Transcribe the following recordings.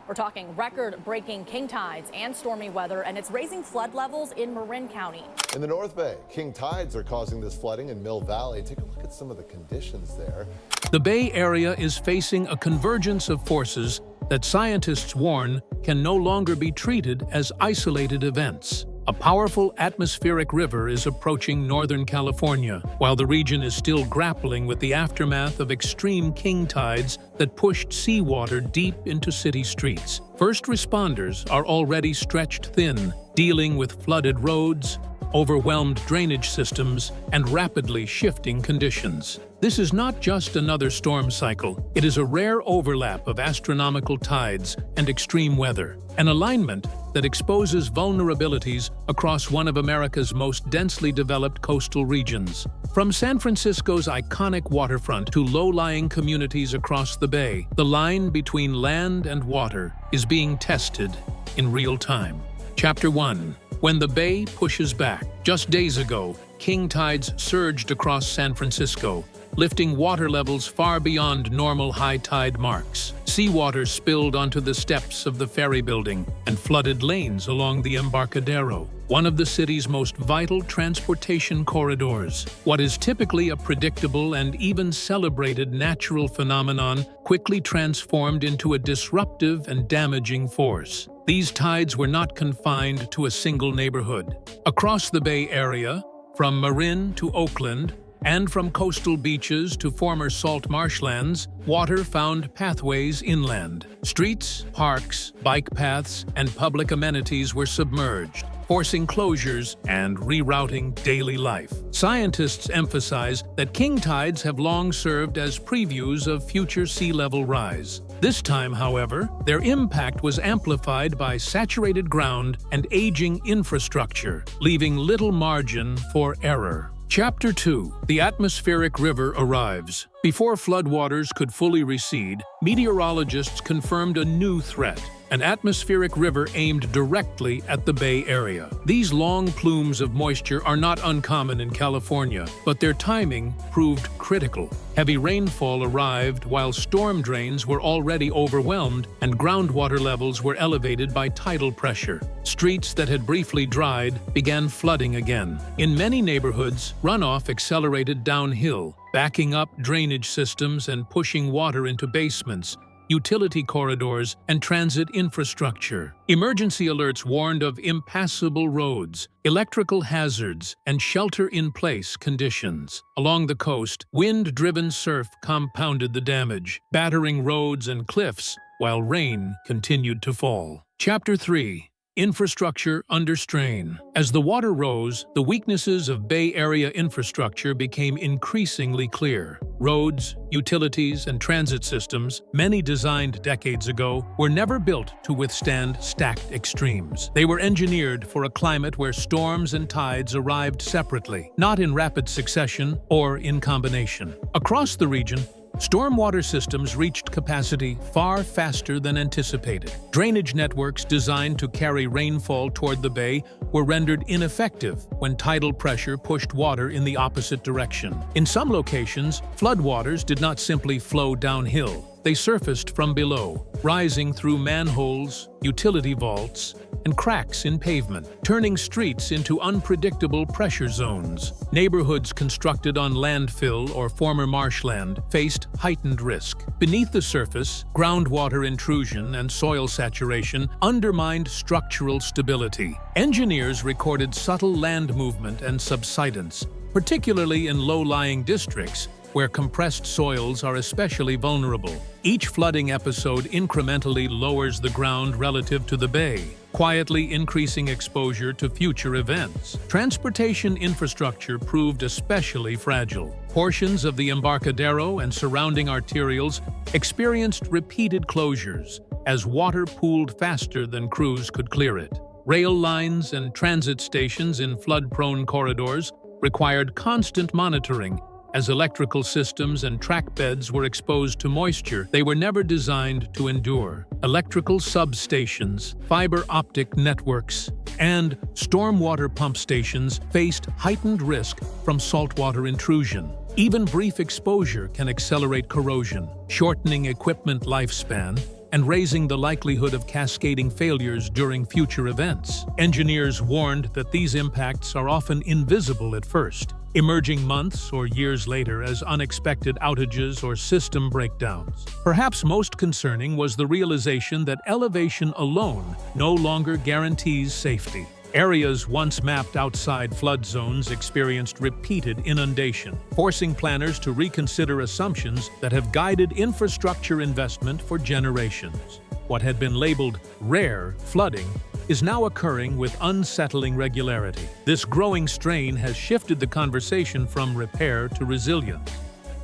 We're talking record-breaking king tides and stormy weather, and it's raising flood levels in Marin County. In the North Bay, king tides are causing this flooding in Mill Valley. Take a look at some of the conditions there. The Bay Area is facing a convergence of forces that scientists warn can no longer be treated as isolated events. A powerful atmospheric river is approaching Northern California, while the region is still grappling with the aftermath of extreme king tides that pushed seawater deep into city streets. First responders are already stretched thin, dealing with flooded roads, overwhelmed drainage systems, and rapidly shifting conditions. This is not just another storm cycle, it is a rare overlap of astronomical tides and extreme weather, an alignment that exposes vulnerabilities across one of America's most densely developed coastal regions. From San Francisco's iconic waterfront to low-lying communities across the bay, the line between land and water is being tested in real time. Chapter 1. When the Bay pushes back. Just days ago, king tides surged across San Francisco, lifting water levels far beyond normal high tide marks. Seawater spilled onto the steps of the ferry building and flooded lanes along the Embarcadero, one of the city's most vital transportation corridors. What is typically a predictable and even celebrated natural phenomenon quickly transformed into a disruptive and damaging force. These tides were not confined to a single neighborhood. Across the Bay Area, from Marin to Oakland, and from coastal beaches to former salt marshlands, water found pathways inland. Streets, parks, bike paths, and public amenities were submerged, forcing closures and rerouting daily life. Scientists emphasize that king tides have long served as previews of future sea level rise. This time, however, their impact was amplified by saturated ground and aging infrastructure, leaving little margin for error. Chapter 2. The atmospheric river arrives. Before floodwaters could fully recede, meteorologists confirmed a new threat, an atmospheric river aimed directly at the Bay Area. These long plumes of moisture are not uncommon in California, but their timing proved critical. Heavy rainfall arrived while storm drains were already overwhelmed and groundwater levels were elevated by tidal pressure. Streets that had briefly dried began flooding again. In many neighborhoods, runoff accelerated downhill, backing up drainage systems and pushing water into basements, utility corridors, and transit infrastructure. Emergency alerts warned of impassable roads, electrical hazards, and shelter-in-place conditions. Along the coast, wind-driven surf compounded the damage, battering roads and cliffs, while rain continued to fall. Chapter 3. Infrastructure under strain. As the water rose, the weaknesses of Bay Area infrastructure became increasingly clear. Roads, utilities, and transit systems, many designed decades ago, were never built to withstand stacked extremes. They were engineered for a climate where storms and tides arrived separately, not in rapid succession or in combination. Across the region, stormwater systems reached capacity far faster than anticipated. Drainage networks designed to carry rainfall toward the bay were rendered ineffective when tidal pressure pushed water in the opposite direction. In some locations, floodwaters did not simply flow downhill. They surfaced from below, rising through manholes, utility vaults, and cracks in pavement, turning streets into unpredictable pressure zones. Neighborhoods constructed on landfill or former marshland faced heightened risk. Beneath the surface, groundwater intrusion and soil saturation undermined structural stability. Engineers recorded subtle land movement and subsidence, particularly in low-lying districts where compressed soils are especially vulnerable. Each flooding episode incrementally lowers the ground relative to the bay, quietly increasing exposure to future events. Transportation infrastructure proved especially fragile. Portions of the Embarcadero and surrounding arterials experienced repeated closures as water pooled faster than crews could clear it. Rail lines and transit stations in flood-prone corridors required constant monitoring as electrical systems and track beds were exposed to moisture they were never designed to endure. Electrical substations, fiber optic networks, and stormwater pump stations faced heightened risk from saltwater intrusion. Even brief exposure can accelerate corrosion, shortening equipment lifespan and raising the likelihood of cascading failures during future events. Engineers warned that these impacts are often invisible at first, emerging months or years later as unexpected outages or system breakdowns. Perhaps most concerning was the realization that elevation alone no longer guarantees safety. Areas once mapped outside flood zones experienced repeated inundation, forcing planners to reconsider assumptions that have guided infrastructure investment for generations. What had been labeled rare flooding is now occurring with unsettling regularity. This growing strain has shifted the conversation from repair to resilience.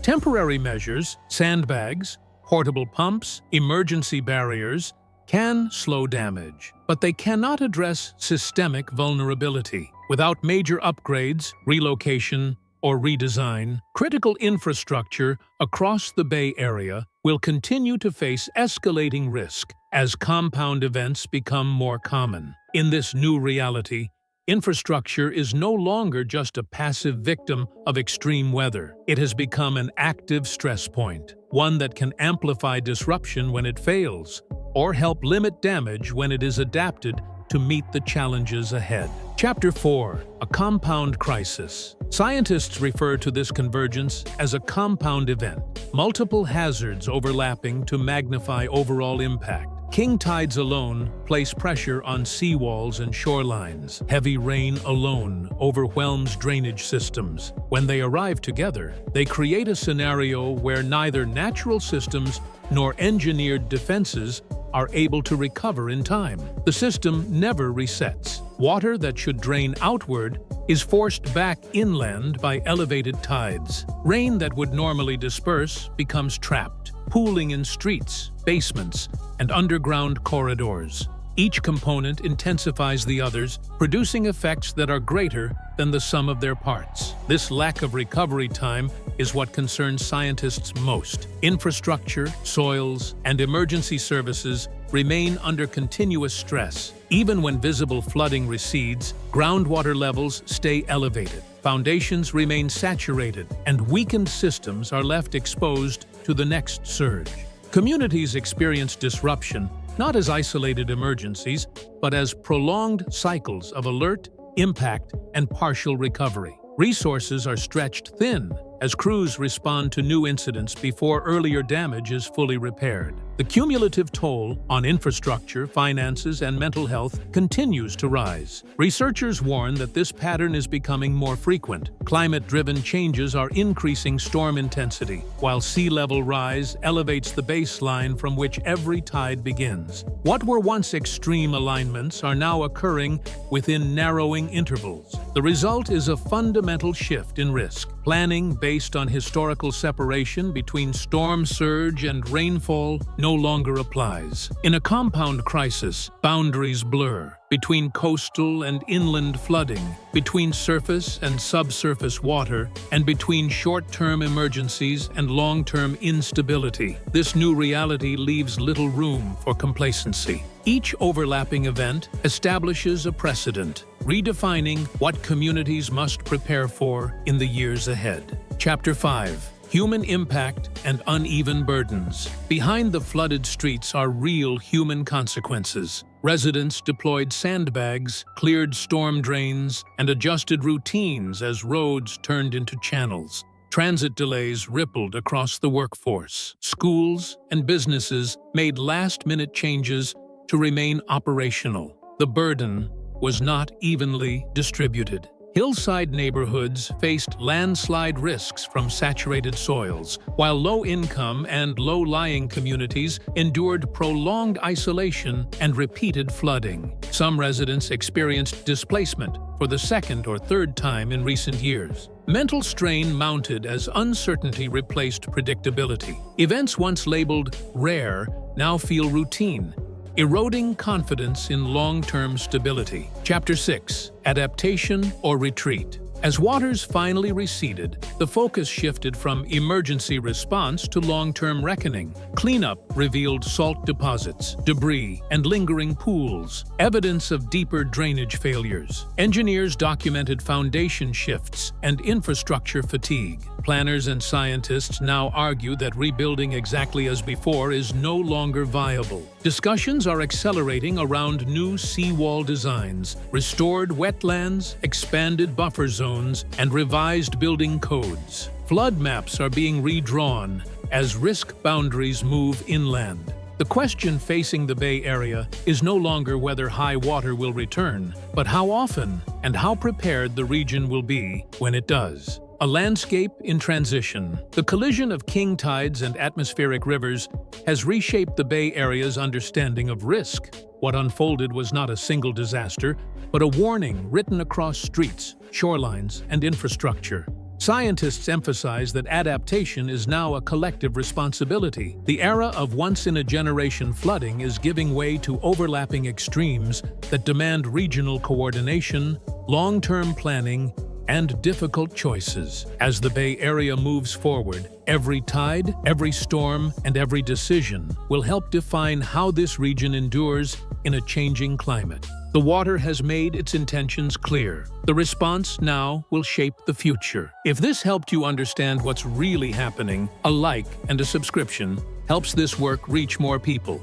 Temporary measures, sandbags, portable pumps, emergency barriers, can slow damage, but they cannot address systemic vulnerability. Without major upgrades, relocation, or redesign, critical infrastructure across the Bay Area will continue to face escalating risk as compound events become more common. In this new reality, infrastructure is no longer just a passive victim of extreme weather. It has become an active stress point, one that can amplify disruption when it fails, or help limit damage when it is adapted to meet the challenges ahead. Chapter 4. A compound crisis. Scientists refer to this convergence as a compound event, multiple hazards overlapping to magnify overall impact. King tides alone place pressure on seawalls and shorelines. Heavy rain alone overwhelms drainage systems. When they arrive together, they create a scenario where neither natural systems nor engineered defenses are able to recover in time. The system never resets. Water that should drain outward is forced back inland by elevated tides. Rain that would normally disperse becomes trapped, pooling in streets, basements, and underground corridors. Each component intensifies the others, producing effects that are greater than the sum of their parts. This lack of recovery time is what concerns scientists most. Infrastructure, soils, and emergency services remain under continuous stress. Even when visible flooding recedes, groundwater levels stay elevated. Foundations remain saturated, and weakened systems are left exposed to the next surge. Communities experience disruption not as isolated emergencies, but as prolonged cycles of alert, impact, and partial recovery. Resources are stretched thin as crews respond to new incidents before earlier damage is fully repaired. The cumulative toll on infrastructure, finances, and mental health continues to rise. Researchers warn that this pattern is becoming more frequent. Climate-driven changes are increasing storm intensity, while sea level rise elevates the baseline from which every tide begins. What were once extreme alignments are now occurring within narrowing intervals. The result is a fundamental shift in risk. Planning based on historical separation between storm surge and rainfall no longer applies. In a compound crisis, boundaries blur between coastal and inland flooding, between surface and subsurface water, and between short-term emergencies and long-term instability. This new reality leaves little room for complacency. Each overlapping event establishes a precedent, redefining what communities must prepare for in the years ahead. Chapter 5. Human impact and uneven burdens. Behind the flooded streets are real human consequences. Residents deployed sandbags, cleared storm drains, and adjusted routines as roads turned into channels. Transit delays rippled across the workforce. Schools and businesses made last-minute changes to remain operational. The burden was not evenly distributed. Hillside neighborhoods faced landslide risks from saturated soils, while low-income and low-lying communities endured prolonged isolation and repeated flooding. Some residents experienced displacement for the second or third time in recent years. Mental strain mounted as uncertainty replaced predictability. Events once labeled rare now feel routine, eroding confidence in long-term stability. Chapter 6. Adaptation or retreat. As waters finally receded, the focus shifted from emergency response to long-term reckoning. Cleanup revealed salt deposits, debris, and lingering pools, evidence of deeper drainage failures. Engineers documented foundation shifts and infrastructure fatigue. Planners and scientists now argue that rebuilding exactly as before is no longer viable. Discussions are accelerating around new seawall designs, restored wetlands, expanded buffer zones, and revised building codes. Flood maps are being redrawn as risk boundaries move inland. The question facing the Bay Area is no longer whether high water will return, but how often and how prepared the region will be when it does. A landscape in transition. The collision of king tides and atmospheric rivers has reshaped the Bay Area's understanding of risk. What unfolded was not a single disaster, but a warning written across streets, shorelines, and infrastructure. Scientists emphasize that adaptation is now a collective responsibility. The era of once-in-a-generation flooding is giving way to overlapping extremes that demand regional coordination, long-term planning, and difficult choices. As the Bay Area moves forward, every tide, every storm, and every decision will help define how this region endures in a changing climate. The water has made its intentions clear. The response now will shape the future. If this helped you understand what's really happening, a like and a subscription helps this work reach more people.